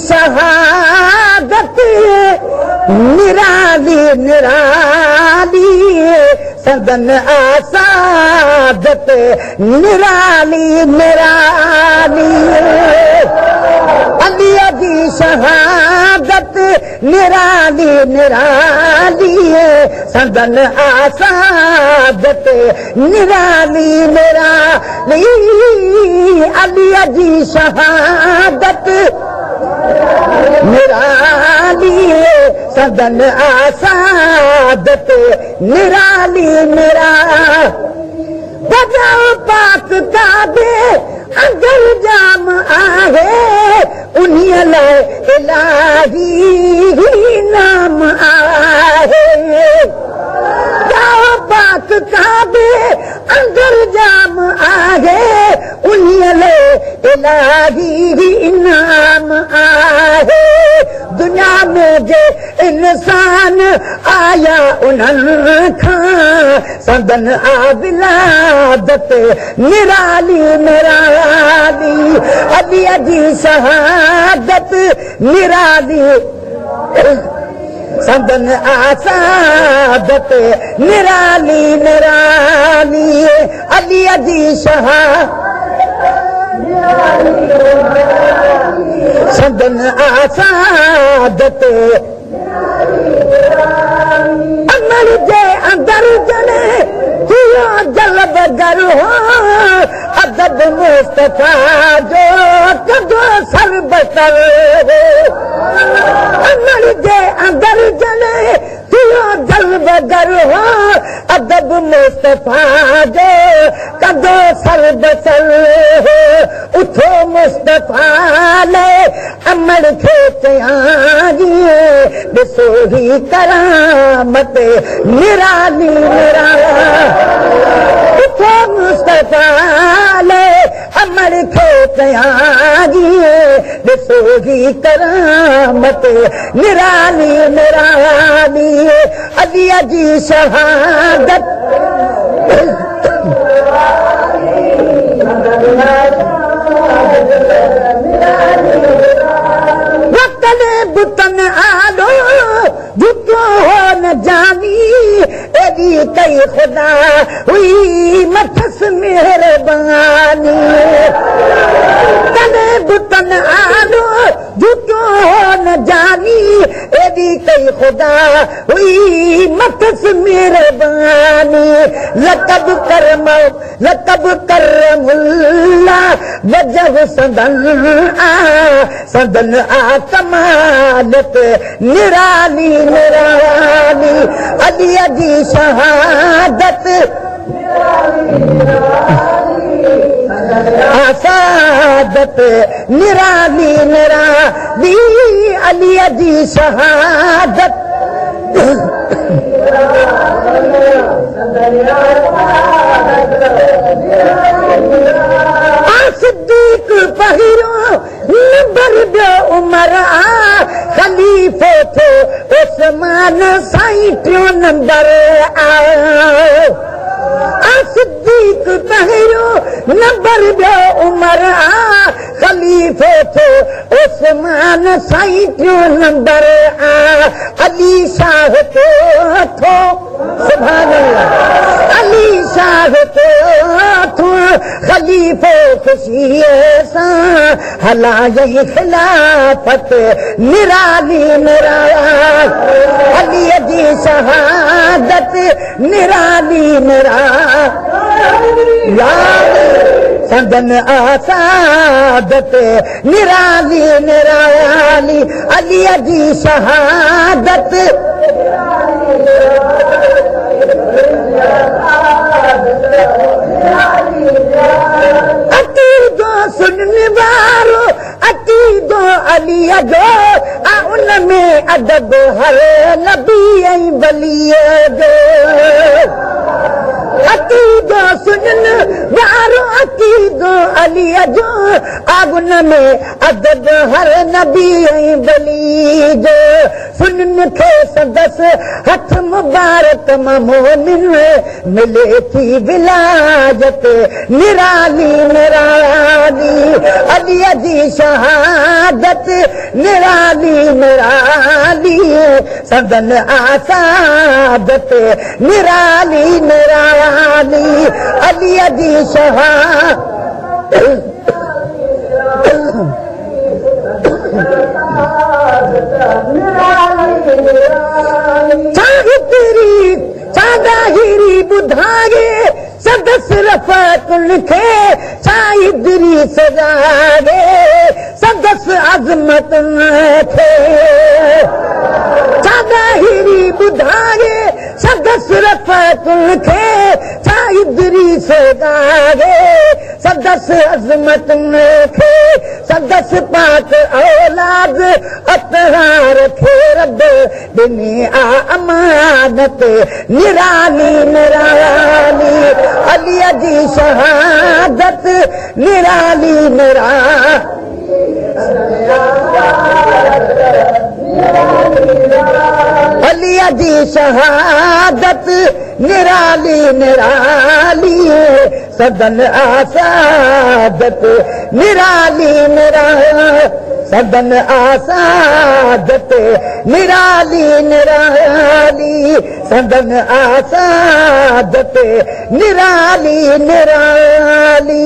शहादत निराली निराली सदन आसादत निराली निराली अली जी शहादत निराली निराली सदन आसादत निराली निराली अली जी शहादत निराली सदन आसादत निराली निरा बजाओ पाक काबे अंदर जाम आहे उन्हीं लाइ इलाही नाम आहे जाओ पाक काबे अंदर जाम आहे उन्हीं लाइ इलाही नाम आहे दुनिया में जे इंसान आया उन्हनि खां सदन आविलादत निराली निराली अली जी शहादत निराली सदन आसादत निराली निराली अली जी शहादत सदन आसादत अमर जे अंदर जने थियो जलब गर हो अदब मुस्तफा जो कदो सरबसर हो अमर जे अंदर जने थियो जलब गर हो अदब मुस्तफा जो कदो सरबसर हो उठो मुस्तफा ले अमर खे चयां ॾिसो ही करामत निराली निराली उठो मुस्तफा ले अमर खे चयां ॾिसो ही करामत निराली निराली अली जी शहादत बुतन आलो झुको हो न जानी एडी कई खुदा हुई मथस मेहरबानी तने बुतन आलो झुको हो न जानी एडी कई खुदा हुई मथस मेहरबानी लकब करमुल्ला वजह सदन आ कमालत निराली निराली अली जी शहादत आसादत निराली निराली अली जी शहादत सिद्दीक पहिरो नंबर ॿियो उमर आ खलीफ़ो थो उस्मान साईं टियों नंबर आयो सिद्दीक पहिरो नंबर ॿियो उमर आ खलीफ़ो थो उस्मान साईं टियों नंबर आ अली शाह थो सुभान अल्लाह अली शाह थो खलीफ़ो ख़ुशीअ सां हलाए खिलाफत निराली निराली अली जी शहादत निराली निराली सदन आसादत निराली निराली अली जी शहादत अतीदो सुनने वारो अतीदो अली जो उन में अदब हर नबी ऐं वलीअ जो अतीदो सुनने वारो अकीदो अली जो आगुन में अदब हर नबी ऐं बली जो सुनन खे सदस हथ मुबारक मां मोमिन मिले थी विलायत निराली निराली अलीअ जी शहादत निराली निराली सदन आसादत निराली निराली अलीअ जी शहादत चाहीरी ॿुधाए सदस रफ़ाकुल खे चाहीरी सजाए सदस अज़मत खे चाहीरी ॿुधाए सदस रफ़ाकुल खे चाहीरी सजाए सदस अज़मत खे सदस पाक औलाद अतहार खे रब ॾिनी अमानत निराली निराली अलीअ जी शहादत निराली अलीअ जी शहादत निराली निराली सदन आसादत निराली निराली सदन आसादत निराली निराली सदन आसादत निराली निराली